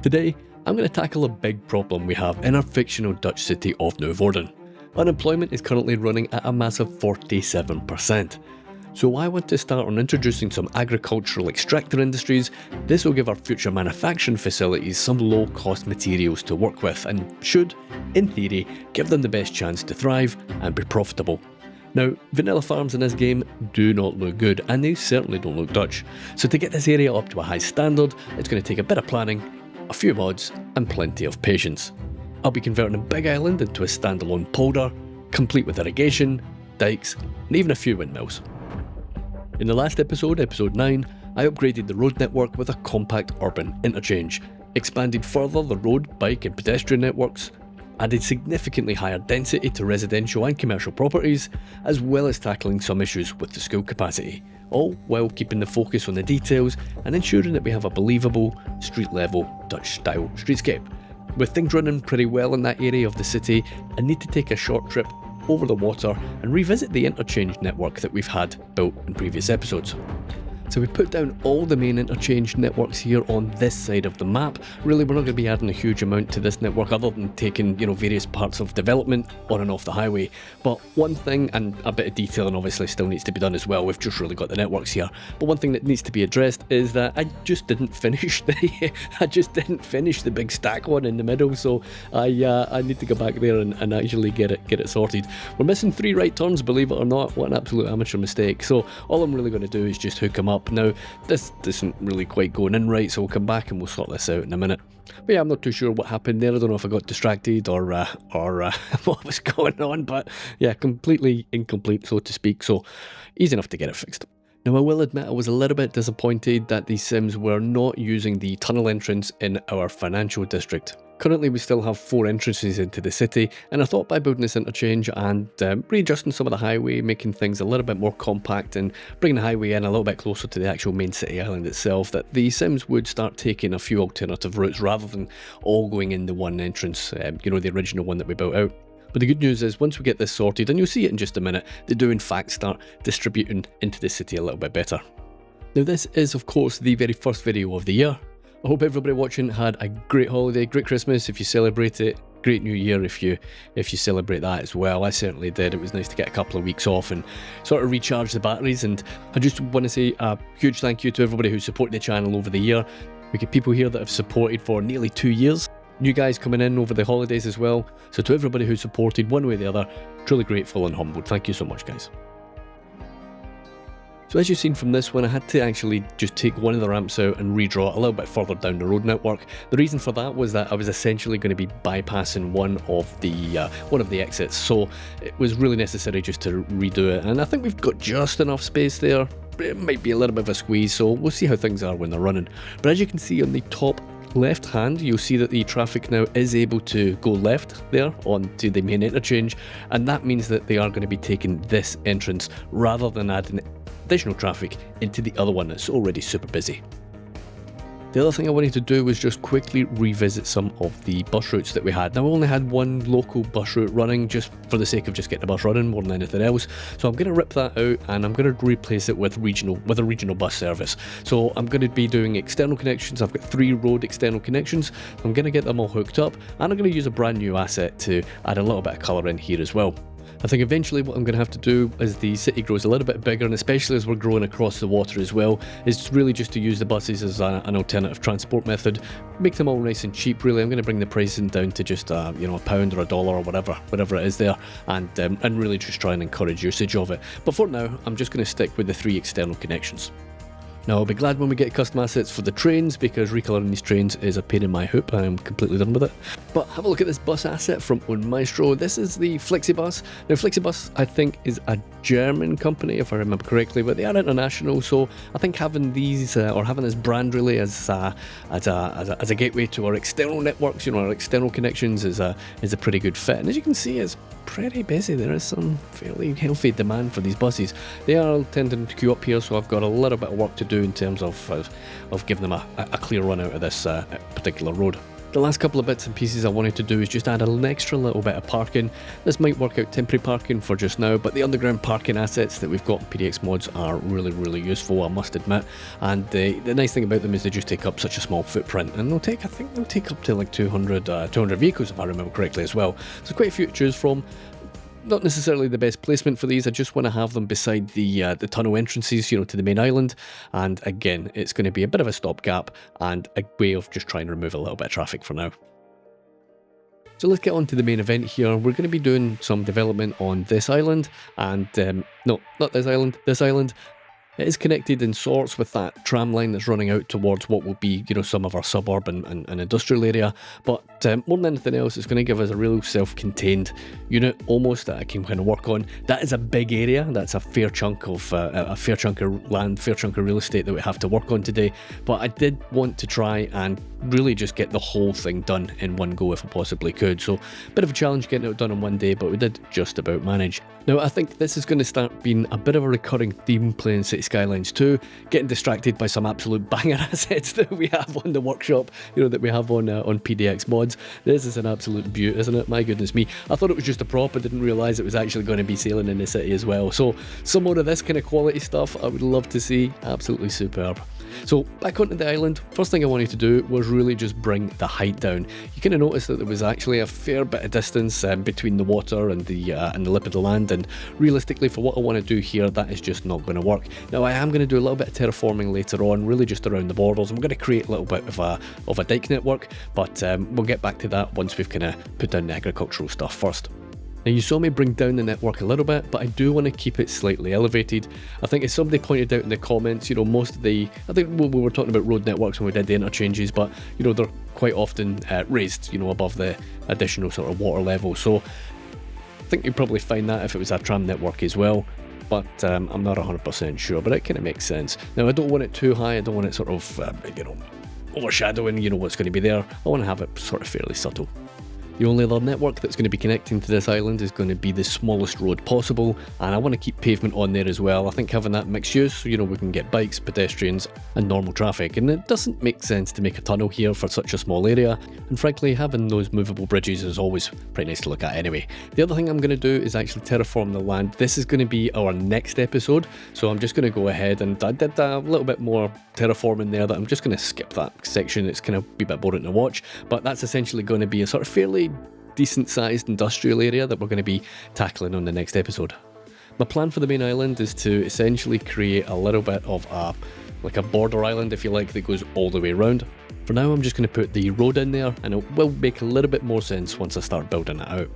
Today, I'm going to tackle a big problem we have in our fictional Dutch city of Noevorden. Unemployment is currently running at a massive 47%. So I want to start on introducing some agricultural extractor industries. This will give our future manufacturing facilities some low-cost materials to work with and should, in theory, give them the best chance to thrive and be profitable. Now, vanilla farms in this game do not look good, and they certainly don't look Dutch. So to get this area up to a high standard, it's going to take a bit of planning, a few mods, and plenty of patience. I'll be converting a big island into a standalone polder, complete with irrigation, dikes, and even a few windmills. In the last episode, episode 9, I upgraded the road network with a compact urban interchange, expanded further the road, bike and pedestrian networks, added significantly higher density to residential and commercial properties, as well as tackling some issues with the school capacity, all while keeping the focus on the details and ensuring that we have a believable, street-level, Dutch-style streetscape. With things running pretty well in that area of the city, I need to take a short trip over the water and revisit the interchange network that we've had built in previous episodes. So we put down all the main interchange networks here on this side of the map. Really, we're not going to be adding a huge amount to this network other than taking, various parts of development on and off the highway. But one thing, and a bit of detailing obviously still needs to be done as well, we've just really got the networks here. But one thing that needs to be addressed is that I just didn't finish the big stack one in the middle, so I need to go back there and actually get it sorted. We're missing 3 right turns, believe it or not. What an absolute amateur mistake. So all I'm really going to do is just hook them up. Now, this isn't really quite going in right, so we'll come back and we'll sort this out in a minute. But yeah, I'm not too sure what happened there. I don't know if I got distracted or what was going on, but yeah, completely incomplete, so to speak, so easy enough to get it fixed. Now, I will admit I was a little bit disappointed that the Sims were not using the tunnel entrance in our financial district. Currently, we still have 4 entrances into the city, and I thought by building this interchange and readjusting some of the highway, making things a little bit more compact and bringing the highway in a little bit closer to the actual main city island itself, that the Sims would start taking a few alternative routes rather than all going in the one entrance, the original one that we built out. But the good news is, once we get this sorted, and you'll see it in just a minute, they do in fact start distributing into the city a little bit better. Now, this is of course the very first video of the year. I hope everybody watching had a great holiday, great Christmas if you celebrate it, great New Year if you celebrate that as well. I certainly did. It was nice to get a couple of weeks off and sort of recharge the batteries, and I just want to say a huge thank you to everybody who supported the channel over the year. We get people here that have supported for nearly 2 years. New guys coming in over the holidays as well. So to everybody who supported one way or the other, truly grateful and humbled. Thank you so much, guys. So as you've seen from this one, I had to actually just take one of the ramps out and redraw it a little bit further down the road network. The reason for that was that I was essentially going to be bypassing one of the exits, so it was really necessary just to redo it, and I think we've got just enough space there. It might be a little bit of a squeeze, so we'll see how things are when they're running. But as you can see on the top left hand, you'll see that the traffic now is able to go left there onto the main interchange, and that means that they are going to be taking this entrance rather than adding additional traffic into the other one that's already super busy. The other thing I wanted to do was just quickly revisit some of the bus routes that we had. Now, we only had one local bus route running just for the sake of just getting the bus running more than anything else. So I'm going to rip that out and I'm going to replace it with a regional bus service. So I'm going to be doing external connections. I've got 3 road external connections. I'm going to get them all hooked up, and I'm going to use a brand new asset to add a little bit of colour in here as well. I think eventually what I'm going to have to do as the city grows a little bit bigger, and especially as we're growing across the water as well, is really just to use the buses as an alternative transport method. Make them all nice and cheap, really. I'm going to bring the pricing down to just a pound or $1 or whatever it is there, and really just try and encourage usage of it. But for now, I'm just going to stick with the 3 external connections. Now, I'll be glad when we get custom assets for the trains, because recolouring these trains is a pain in my hoop. I am completely done with it. But have a look at this bus asset from Maestro. This is the Flexibus. Now, Flexibus, I think, is a German company, if I remember correctly, but they are international. So I think having these, or having this brand really as a gateway to our external networks, our external connections, is a pretty good fit. And as you can see, it's pretty busy. There is some fairly healthy demand for these buses. They are tending to queue up here, so I've got a little bit of work to do in terms of giving them a clear run out of this particular road. The last couple of bits and pieces I wanted to do is just add an extra little bit of parking. This might work out temporary parking for just now, but the underground parking assets that we've got in PDX mods are really useful, I must admit. And the nice thing about them is they just take up such a small footprint, and I think they'll take up to like 200 vehicles if I remember correctly as well. So quite a few to choose from. Not necessarily the best placement for these. I just want to have them beside the tunnel entrances, to the main island. And again, it's going to be a bit of a stopgap and a way of just trying to remove a little bit of traffic for now. So let's get on to the main event here. We're going to be doing some development on this island, and no, not this island, this island. It is connected in sorts with that tram line that's running out towards what will be, some of our suburb and industrial area. But more than anything else, it's going to give us a real self-contained unit almost that I can kind of work on. That is a big area. That's a fair chunk of land, fair chunk of real estate that we have to work on today. But I did want to try and really just get the whole thing done in one go if I possibly could. So a bit of a challenge getting it done in one day, but we did just about manage. Now I think this is going to start being a bit of a recurring theme playing City Skylines 2, getting distracted by some absolute banger assets that we have on the workshop, that we have on PDX mods. This is an absolute beaut, isn't it? My goodness me. I thought it was just a prop, I didn't realise it was actually going to be sailing in the city as well. So some more of this kind of quality stuff I would love to see. Absolutely superb. So back onto the island, first thing I wanted to do was really just bring the height down. You kind of notice that there was actually a fair bit of distance between the water and the lip of the land, and realistically for what I want to do here, that is just not going to work. Now I am going to do a little bit of terraforming later on, really just around the borders. I'm going to create a little bit of a dike network, but we'll get back to that once we've kind of put down the agricultural stuff first. Now you saw me bring down the network a little bit, but I do want to keep it slightly elevated. I think as somebody pointed out in the comments, most of I think we were talking about road networks when we did the interchanges, but they're quite often raised, above the additional sort of water level. So I think you'd probably find that if it was a tram network as well, but I'm not 100% sure, but it kind of makes sense. Now I don't want it too high, I don't want it sort of, overshadowing, what's going to be there. I want to have it sort of fairly subtle. The only other network that's going to be connecting to this island is going to be the smallest road possible, and I want to keep pavement on there as well. I think having that mixed use, we can get bikes, pedestrians and normal traffic, and it doesn't make sense to make a tunnel here for such a small area, and frankly having those movable bridges is always pretty nice to look at anyway. The other thing I'm going to do is actually terraform the land. This is going to be our next episode, so I'm just going to go ahead and I did a little bit more terraforming there that I'm just going to skip that section. It's kind of be a bit boring to watch, but that's essentially going to be a sort of fairly decent sized industrial area that we're going to be tackling on the next episode. My plan for the main island is to essentially create a little bit of a border island, if you like, that goes all the way around. For now I'm just going to put the road in there, and it will make a little bit more sense once I start building it out.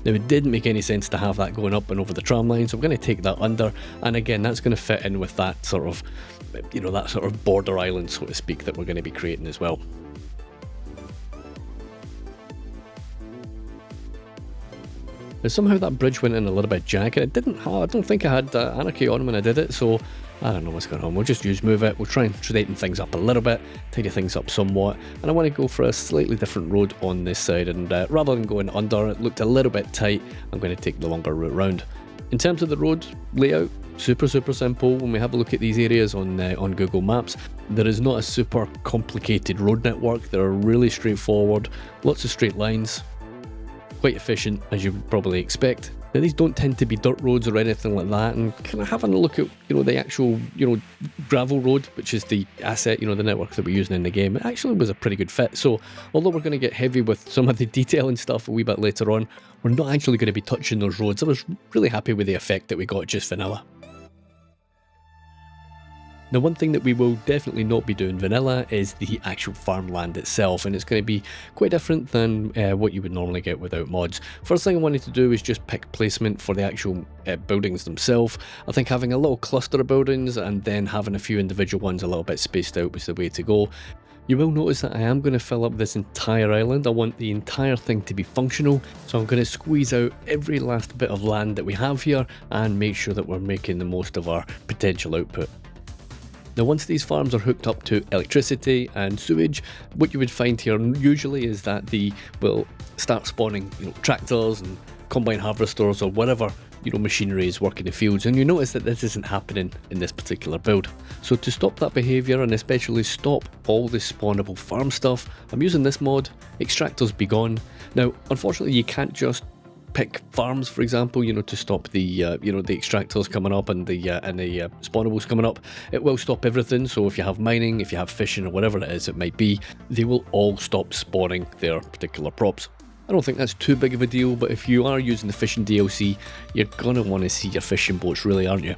Now it didn't make any sense to have that going up and over the tram line, so I'm going to take that under, and again that's going to fit in with that sort of border island, so to speak, that we're going to be creating as well. Now somehow that bridge went in a little bit jagged. I don't think I had anarchy on when I did it, so I don't know what's going on. We'll just move it. We'll try and straighten things up a little bit, tidy things up somewhat, and I want to go for a slightly different road on this side, and rather than going under, it looked a little bit tight, I'm going to take the longer route round. In terms of the road layout, super simple. When we have a look at these areas on Google Maps, there is not a super complicated road network. They're really straightforward, lots of straight lines, quite efficient as you would probably expect. Now these don't tend to be dirt roads or anything like that, and kind of having a look at the actual gravel road, which is the asset, the network that we're using in the game, it actually was a pretty good fit. So although we're going to get heavy with some of the detail and stuff a wee bit later on, we're not actually going to be touching those roads. I was really happy with the effect that we got just vanilla. Now one thing that we will definitely not be doing vanilla is the actual farmland itself, and it's going to be quite different than what you would normally get without mods. First thing I wanted to do is just pick placement for the actual buildings themselves. I think having a little cluster of buildings and then having a few individual ones a little bit spaced out was the way to go. You will notice that I am going to fill up this entire island. I want the entire thing to be functional, so I'm going to squeeze out every last bit of land that we have here and make sure that we're making the most of our potential output. Now once these farms are hooked up to electricity and sewage, what you would find here usually is that they will start spawning tractors and combine harvesters or whatever machinery is working the fields, and you notice that this isn't happening in this particular build. So to stop that behaviour, and especially stop all this spawnable farm stuff, I'm using this mod, Extractors Be Gone. Now, unfortunately, you can't just pick farms, for example, to stop the the extractors coming up and the spawnables coming up. It will stop everything. So if you have mining, if you have fishing, or whatever it is it might be, they will all stop spawning their particular props. I don't think that's too big of a deal, but if you are using the fishing DLC, you're gonna want to see your fishing boats, really, aren't you?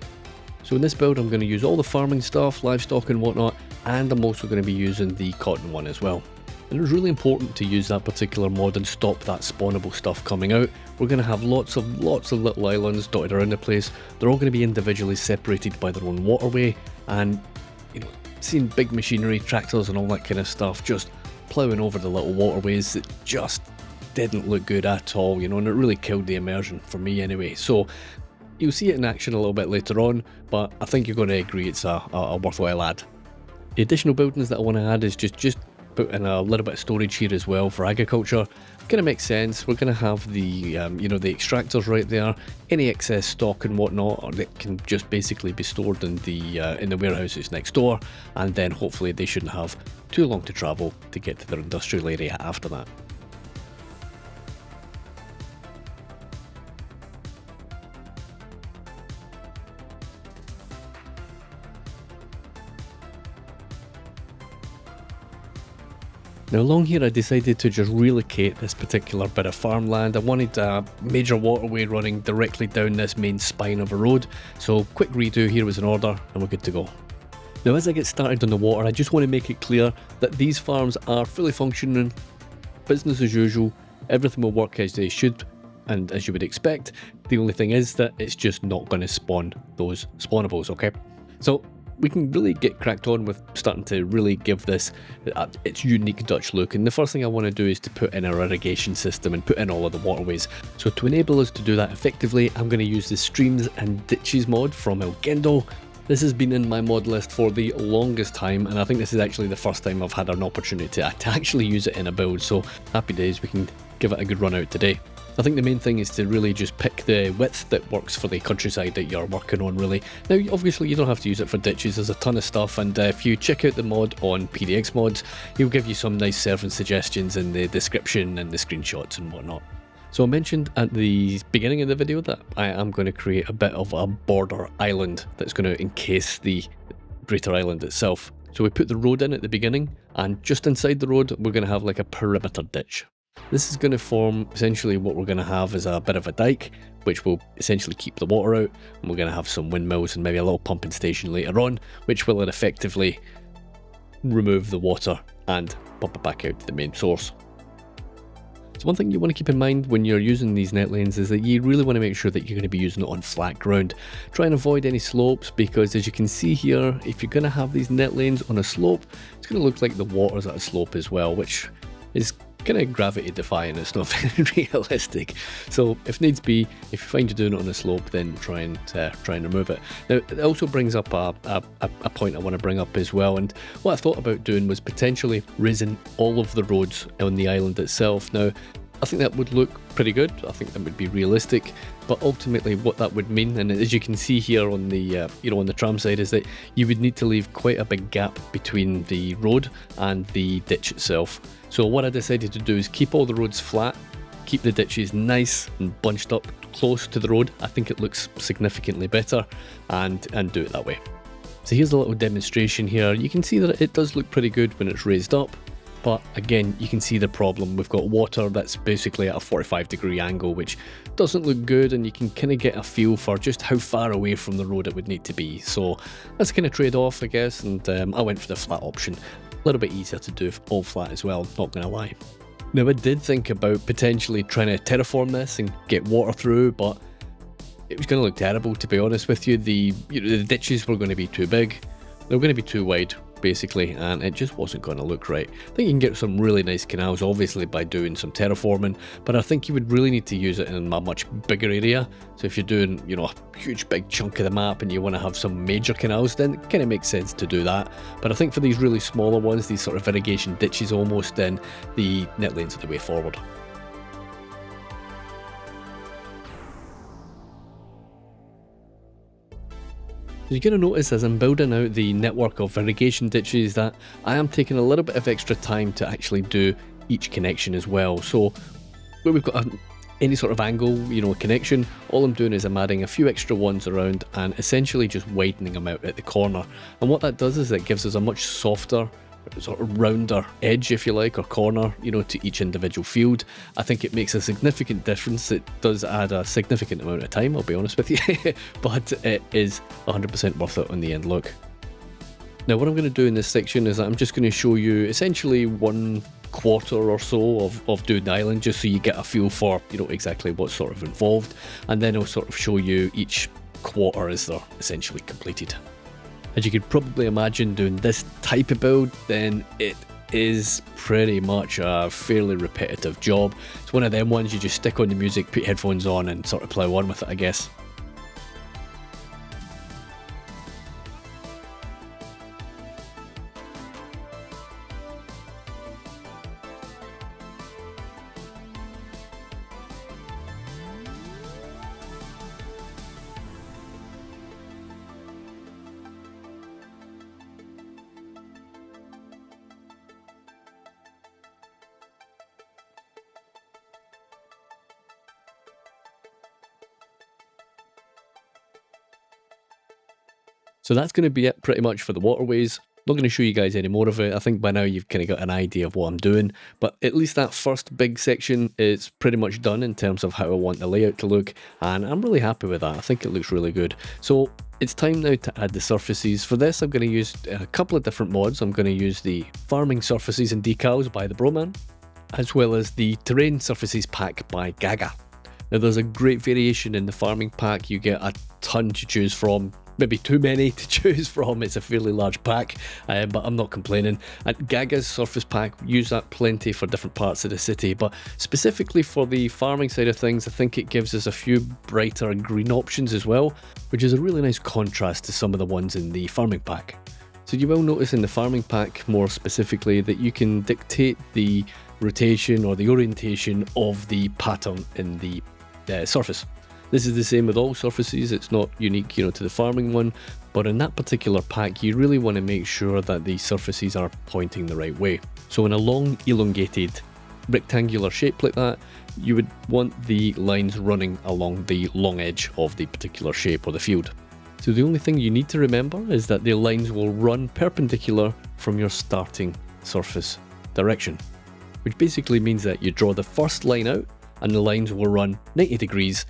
So in this build, I'm going to use all the farming stuff, livestock and whatnot, and I'm also going to be using the cotton one as well. And it was really important to use that particular mod and stop that spawnable stuff coming out. We're going to have lots of little islands dotted around the place. They're all going to be individually separated by their own waterway, and seeing big machinery, tractors and all that kind of stuff just ploughing over the little waterways, it just didn't look good at all, and it really killed the immersion for me anyway. So you'll see it in action a little bit later on, but I think you're going to agree it's a worthwhile add. The additional buildings that I want to add is just put in a little bit of storage here as well for agriculture. Kind of makes sense. We're going to have the the extractors right there. Any excess stock and whatnot, or that can just basically be stored in the warehouses next door, and then hopefully they shouldn't have too long to travel to get to their industrial area after that. Now along here I decided to just relocate this particular bit of farmland. I wanted a major waterway running directly down this main spine of a road, so quick redo here was in order and we're good to go. Now as I get started on the water, I just want to make it clear that these farms are fully functioning, business as usual, everything will work as they should and as you would expect. The only thing is that it's just not going to spawn those spawnables, okay? So we can really get cracked on with starting to really give this its unique Dutch look, and the first thing I want to do is to put in our irrigation system and put in all of the waterways. So to enable us to do that effectively, I'm going to use the streams and ditches mod from Elgendo. This has been in my mod list for the longest time, and I think this is actually the first time I've had an opportunity to actually use it in a build, so happy days, we can give it a good run out today. I think the main thing is to really just pick the width that works for the countryside that you're working on, really. Now obviously you don't have to use it for ditches, there's a ton of stuff, and if you check out the mod on PDX mods, he'll give you some nice servant suggestions in the description and the screenshots and whatnot. So I mentioned at the beginning of the video that I am going to create a bit of a border island that's going to encase the greater island itself. So we put the road in at the beginning, and just inside the road we're going to have like a perimeter ditch. This is going to form essentially what we're going to have is a bit of a dike, which will essentially keep the water out, and we're going to have some windmills and maybe a little pumping station later on, which will effectively remove the water and pump it back out to the main source. So one thing you want to keep in mind when you're using these net lanes is that you really want to make sure that you're going to be using it on flat ground. Try and avoid any slopes, because as you can see here, if you're going to have these net lanes on a slope, it's going to look like the water's at a slope as well, which is kind of gravity defying. It's not very realistic. So if needs be, if you find you're doing it on a slope, then try and remove it. Now it also brings up a point I want to bring up as well, and what I thought about doing was potentially raising all of the roads on the island itself. Now I think that would look pretty good, I think that would be realistic, but ultimately what that would mean, and as you can see here on the on the tram side, is that you would need to leave quite a big gap between the road and the ditch itself. So what I decided to do is keep all the roads flat, keep the ditches nice and bunched up close to the road. I think it looks significantly better, and do it that way. So here's a little demonstration here. You can see that it does look pretty good when it's raised up, but again you can see the problem. We've got water that's basically at a 45-degree angle, which doesn't look good, and you can kind of get a feel for just how far away from the road it would need to be. So that's kind of trade-off, I guess, and I went for the flat option. A little bit easier to do all flat as well, not gonna lie. Now I did think about potentially trying to terraform this and get water through, but it was going to look terrible, to be honest with you. The ditches were going to be too big, they were going to be too wide basically, and it just wasn't going to look right. I think you can get some really nice canals obviously by doing some terraforming, but I think you would really need to use it in a much bigger area. So if you're doing a huge big chunk of the map and you want to have some major canals, then it kind of makes sense to do that. But I think for these really smaller ones, these sort of irrigation ditches almost, then the net lanes are the way forward. You're going to notice as I'm building out the network of irrigation ditches that I am taking a little bit of extra time to actually do each connection as well. So where we've got any sort of angle, connection, all I'm doing is I'm adding a few extra ones around and essentially just widening them out at the corner. And what that does is it gives us a much softer, sort of rounder edge, if you like, or corner, to each individual field. I think it makes a significant difference. It does add a significant amount of time, I'll be honest with you, but it is 100% worth it on the end look. Now what I'm going to do in this section is I'm just going to show you essentially 1/4 or so of doing the island, just so you get a feel for exactly what's sort of involved, and then I'll sort of show you each quarter as they're essentially completed. As you could probably imagine, doing this type of build, then it is pretty much a fairly repetitive job. It's one of them ones you just stick on the music, put headphones on and sort of plough on with it, I guess. So that's going to be it pretty much for the waterways. Not going to show you guys any more of it. I think by now you've kind of got an idea of what I'm doing, but at least that first big section is pretty much done in terms of how I want the layout to look, and I'm really happy with that. I think it looks really good. So it's time now to add the surfaces. For this I'm going to use a couple of different mods. I'm going to use the farming surfaces and decals by the Broman, as well as the terrain surfaces pack by Gaga. Now there's a great variation in the farming pack. You get a ton to choose from. Maybe too many to choose from. It's a fairly large pack, but I'm not complaining. And Gaga's surface pack, use that plenty for different parts of the city, but specifically for the farming side of things, I think it gives us a few brighter green options as well, which is a really nice contrast to some of the ones in the farming pack. So you will notice in the farming pack more specifically that you can dictate the rotation or the orientation of the pattern in the surface. This is the same with all surfaces. It's not unique, to the farming one, but in that particular pack, you really want to make sure that the surfaces are pointing the right way. So in a long, elongated, rectangular shape like that, you would want the lines running along the long edge of the particular shape or the field. So the only thing you need to remember is that the lines will run perpendicular from your starting surface direction, which basically means that you draw the first line out and the lines will run 90 degrees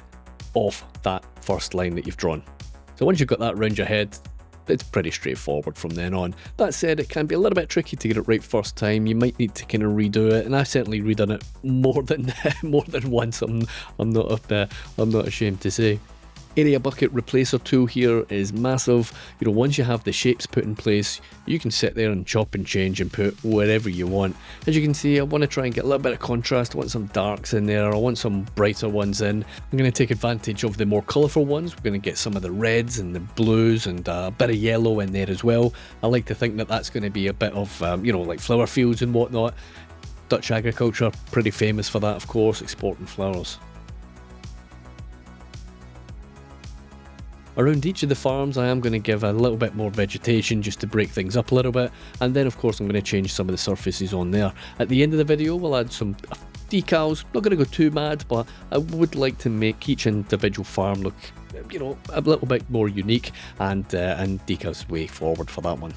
off that first line that you've drawn. So once you've got that round your head, it's pretty straightforward from then on. That said, it can be a little bit tricky to get it right first time. You might need to kind of redo it, and I've certainly redone it more than once. I'm not ashamed to say. Area bucket replacer tool here is massive. Once you have the shapes put in place, you can sit there and chop and change and put wherever you want. As you can see, I want to try and get a little bit of contrast. I want some darks in there. I want some brighter ones in. I'm going to take advantage of the more colourful ones. We're going to get some of the reds and the blues and a bit of yellow in there as well. I like to think that that's going to be a bit of, like flower fields and whatnot. Dutch agriculture, pretty famous for that, of course, exporting flowers. Around each of the farms I am going to give a little bit more vegetation just to break things up a little bit, and then of course I'm going to change some of the surfaces on there. At the end of the video we'll add some decals. Not going to go too mad, but I would like to make each individual farm look a little bit more unique, and decals way forward for that one.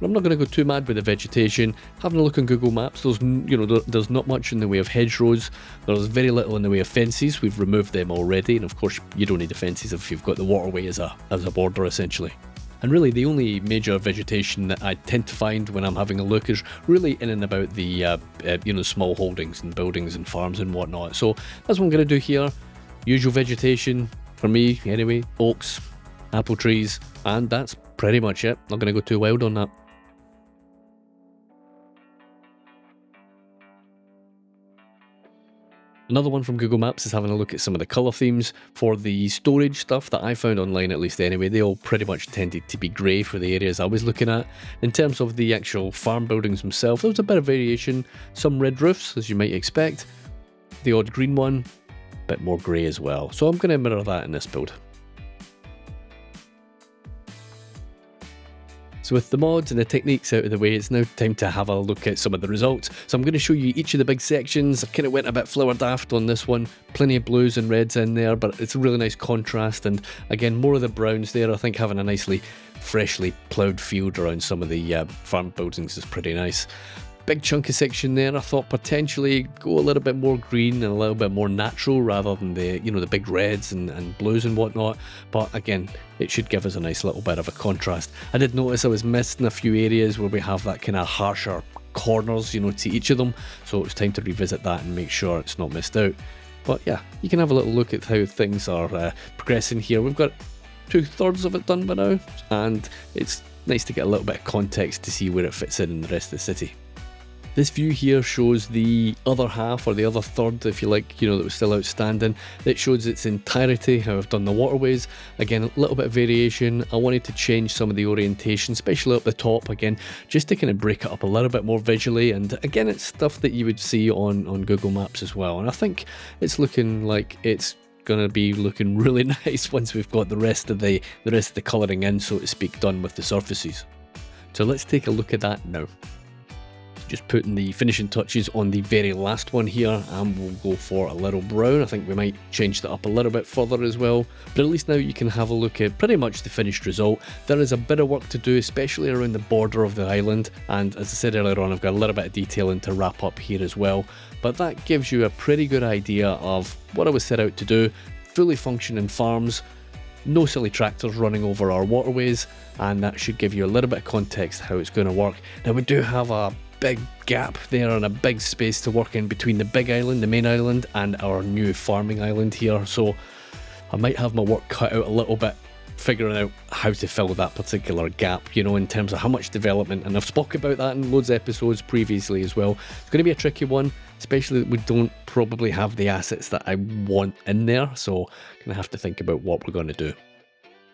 I'm not going to go too mad with the vegetation. Having a look on Google Maps, there's not much in the way of hedgerows. There's very little in the way of fences. We've removed them already, and of course you don't need the fences if you've got the waterway as a border essentially. And really the only major vegetation that I tend to find when I'm having a look is really in and about the small holdings and buildings and farms and whatnot. So that's what I'm going to do here. Usual vegetation for me anyway, oaks, apple trees, and that's pretty much it. Not going to go too wild on that. Another one from Google Maps is having a look at some of the colour themes for the storage stuff that I found online, at least anyway. They all pretty much tended to be grey for the areas I was looking at. In terms of the actual farm buildings themselves, there was a bit of variation. Some red roofs, as you might expect. The odd green one, a bit more grey as well. So I'm going to mirror that in this build. So with the mods and the techniques out of the way, it's now time to have a look at some of the results. So I'm going to show you each of the big sections. I kind of went a bit flower daft on this one, plenty of blues and reds in there, but it's a really nice contrast, and again more of the browns there. I think having a nicely freshly ploughed field around some of the farm buildings is pretty nice. Big chunky section there. I thought potentially go a little bit more green and a little bit more natural rather than the the big reds and blues and whatnot, but again it should give us a nice little bit of a contrast. I did notice I was missing a few areas where we have that kind of harsher corners to each of them, so it was time to revisit that and make sure it's not missed out. But yeah, you can have a little look at how things are progressing here. We've got 2/3 of it done by now, and it's nice to get a little bit of context to see where it fits in the rest of the city. This view here shows the other half, or the other third if you like, that was still outstanding. It shows its entirety, how I've done the waterways. Again, a little bit of variation. I wanted to change some of the orientation, especially up the top again, just to kind of break it up a little bit more visually. And again, it's stuff that you would see on Google Maps as well. And I think it's looking like it's gonna be looking really nice once we've got the rest of the colouring in, so to speak, done with the surfaces. So let's take a look at that now. Just putting the finishing touches on the very last one here, and we'll go for a little brown. I think we might change that up a little bit further as well, but at least now you can have a look at pretty much the finished result. There is a bit of work to do, especially around the border of the island, and as I said earlier on, I've got a little bit of detailing to wrap up here as well, but that gives you a pretty good idea of what I was set out to do. Fully functioning farms, no silly tractors running over our waterways, and that should give you a little bit of context how it's going to work. Now we do have a big gap there and a big space to work in between the big island, the main island, and our new farming island here, so I might have my work cut out a little bit figuring out how to fill that particular gap, in terms of how much development, and I've spoken about that in loads of episodes previously as well. It's going to be a tricky one, especially that we don't probably have the assets that I want in there, so I'm going to have to think about what we're going to do.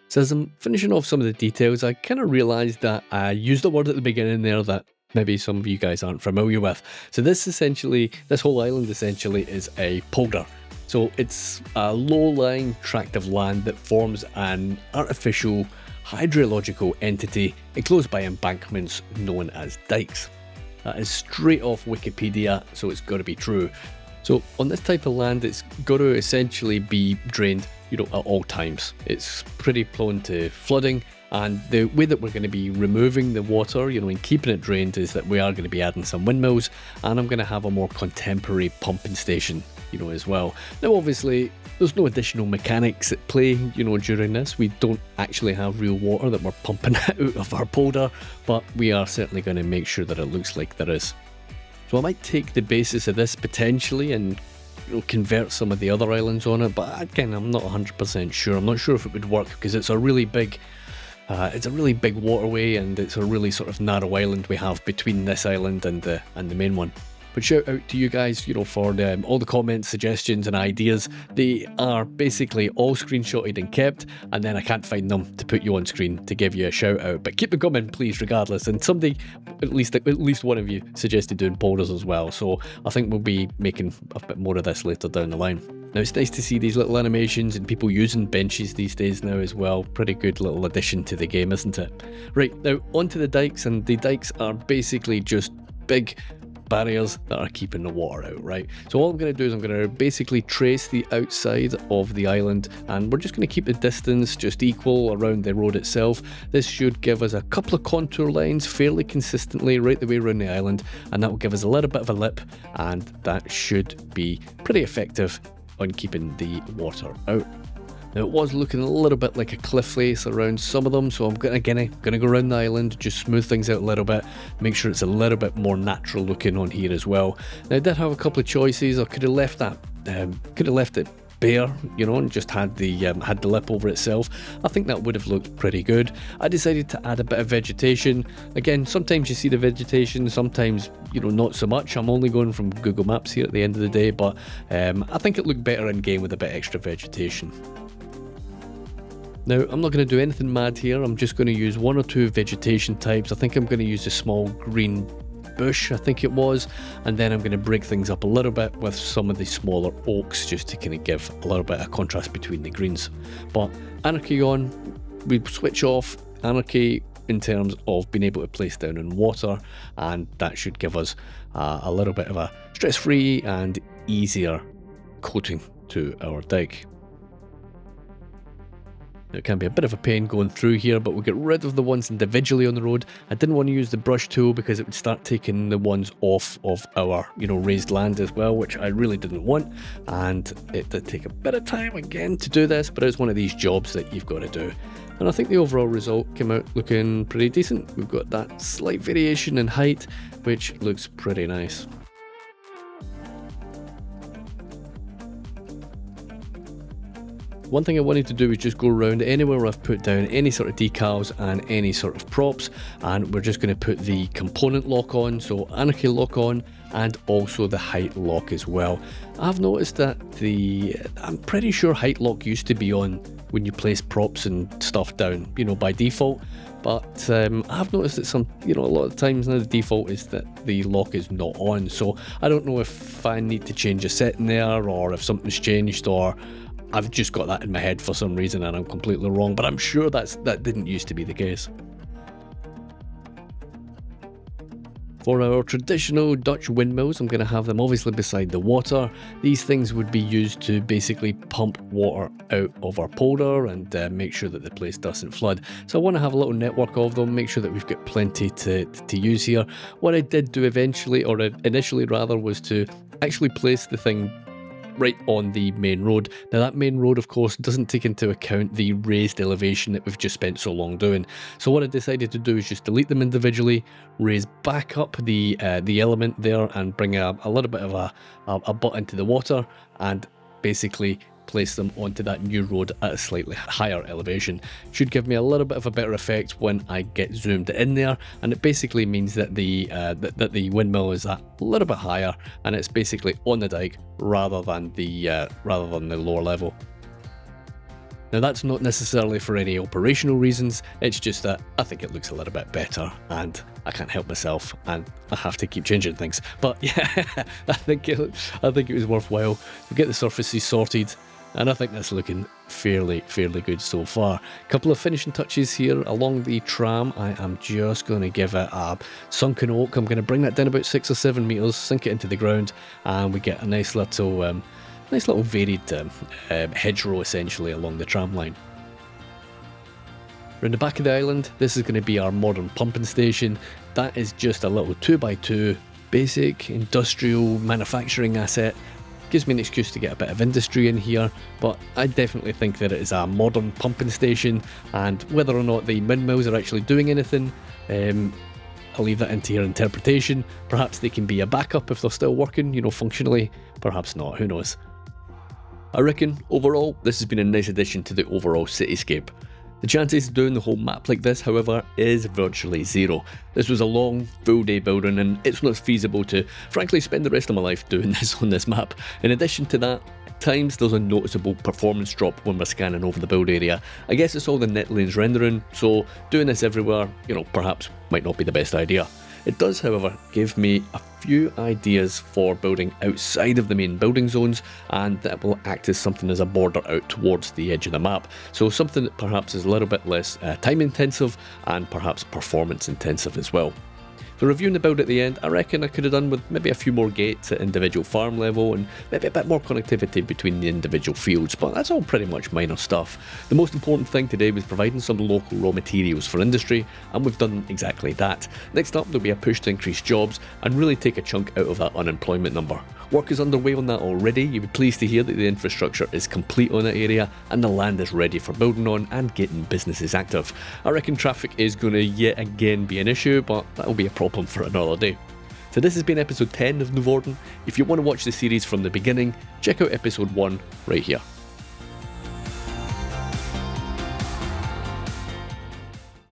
So as I'm finishing off some of the details, I kind of realised that I used a word at the beginning there that maybe some of you guys aren't familiar with. So this whole island essentially is a polder. So it's a low-lying tract of land that forms an artificial hydrological entity enclosed by embankments known as dikes. That is straight off Wikipedia, so it's got to be true. So on this type of land, it's got to essentially be drained, at all times. It's pretty prone to flooding, and the way that we're going to be removing the water, and keeping it drained, is that we are going to be adding some windmills, and I'm going to have a more contemporary pumping station, as well. Now obviously there's no additional mechanics at play, during this. We don't actually have real water that we're pumping out of our polder, but we are certainly going to make sure that it looks like there is. So I might take the basis of this potentially and convert some of the other islands on it, but again, I'm not 100% sure. I'm not sure if it would work because it's a really big waterway, and it's a really sort of narrow island we have between this island and the main one. But shout out to you guys, for all the comments, suggestions and ideas. They are basically all screenshotted and kept, and then I can't find them to put you on screen to give you a shout out. But keep them coming, please, regardless. And somebody, at least one of you, suggested doing polders as well. So I think we'll be making a bit more of this later down the line. Now it's nice to see these little animations and people using benches these days now as well. Pretty good little addition to the game, isn't it? Right, now onto the dikes, and the dikes are basically just big barriers that are keeping the water out, right? So all I'm going to do is I'm going to basically trace the outside of the island, and we're just going to keep the distance just equal around the road itself. This should give us a couple of contour lines fairly consistently right the way around the island, and that will give us a little bit of a lip, and that should be pretty effective on keeping the water out. Now it was looking a little bit like a cliff face around some of them, so I'm gonna go around the island, just smooth things out a little bit, make sure it's a little bit more natural looking on here as well. Now I did have a couple of choices. I could have left it bare, and just had the lip over itself. I think that would have looked pretty good. I decided to add a bit of vegetation. Again, sometimes you see the vegetation, sometimes not so much. I'm only going from Google Maps here at the end of the day, but I think it looked better in game with a bit extra vegetation. Now, I'm not going to do anything mad here. I'm just going to use one or two vegetation types. I think I'm going to use a small green bush, I think it was, and then I'm going to break things up a little bit with some of the smaller oaks just to kind of give a little bit of contrast between the greens. But anarchy on, we switch off anarchy in terms of being able to place down in water, and that should give us a little bit of a stress-free and easier coating to our dike. It can be a bit of a pain going through here, but we'll get rid of the ones individually on the road. I didn't want to use the brush tool because it would start taking the ones off of our, raised land as well, which I really didn't want. And it did take a bit of time again to do this, but it's one of these jobs that you've got to do. And I think the overall result came out looking pretty decent. We've got that slight variation in height, which looks pretty nice. One thing I wanted to do is just go around anywhere where I've put down any sort of decals and any sort of props, and we're just going to put the component lock on, so anarchy lock on, and also the height lock as well. I've noticed that I'm pretty sure height lock used to be on when you place props and stuff down, by default. But I've noticed that a lot of times now the default is that the lock is not on. So I don't know if I need to change a setting there, or if something's changed, or I've just got that in my head for some reason and I'm completely wrong, but I'm sure that didn't used to be the case. For our traditional Dutch windmills, I'm going to have them obviously beside the water. These things would be used to basically pump water out of our polder and make sure that the place doesn't flood. So I want to have a little network of them, make sure that we've got plenty to use here. What I did do initially was to actually place the thing right on the main road. Now that main road of course doesn't take into account the raised elevation that we've just spent so long doing. So what I decided to do is just delete them individually, raise back up the element there and bring a little bit of a butt into the water, and basically place them onto that new road at a slightly higher elevation. Should give me a little bit of a better effect when I get zoomed in there, and it basically means that the windmill is a little bit higher and it's basically on the dike rather than the lower level. Now that's not necessarily for any operational reasons, it's just that I think it looks a little bit better and I can't help myself and I have to keep changing things. But yeah, I think it was worthwhile. We get the surfaces sorted, and I think that's looking fairly good so far. A couple of finishing touches here along the tram. I am just going to give it a sunken oak. I'm going to bring that down about 6 or 7 meters, sink it into the ground, and we get a nice little varied hedgerow essentially along the tram line. Around the back of the island, this is going to be our modern pumping station. That is just a little 2x2 basic industrial manufacturing asset. Gives me an excuse to get a bit of industry in here, but I definitely think that it is a modern pumping station, and whether or not the windmills are actually doing anything, I'll leave that into your interpretation. Perhaps they can be a backup if they're still working, functionally, perhaps not, who knows. I reckon, overall, this has been a nice addition to the overall cityscape. The chances of doing the whole map like this, however, is virtually zero. This was a long, full day building, and it's not feasible to, frankly, spend the rest of my life doing this on this map. In addition to that, at times there's a noticeable performance drop when we're scanning over the build area. I guess it's all the netlanes rendering, so doing this everywhere, perhaps might not be the best idea. It does, however, give me a few ideas for building outside of the main building zones, and that will act as something as a border out towards the edge of the map. So something that perhaps is a little bit less time intensive and perhaps performance intensive as well. For reviewing the build at the end, I reckon I could have done with maybe a few more gates at individual farm level and maybe a bit more connectivity between the individual fields, but that's all pretty much minor stuff. The most important thing today was providing some local raw materials for industry, and we've done exactly that. Next up, there'll be a push to increase jobs and really take a chunk out of that unemployment number. Work is underway on that already. You'll be pleased to hear that the infrastructure is complete on that area and the land is ready for building on and getting businesses active. I reckon traffic is going to yet again be an issue, but that'll be a problem for another day. So this has been episode 10 of Noevorden. If you want to watch the series from the beginning, check out episode 1 right here.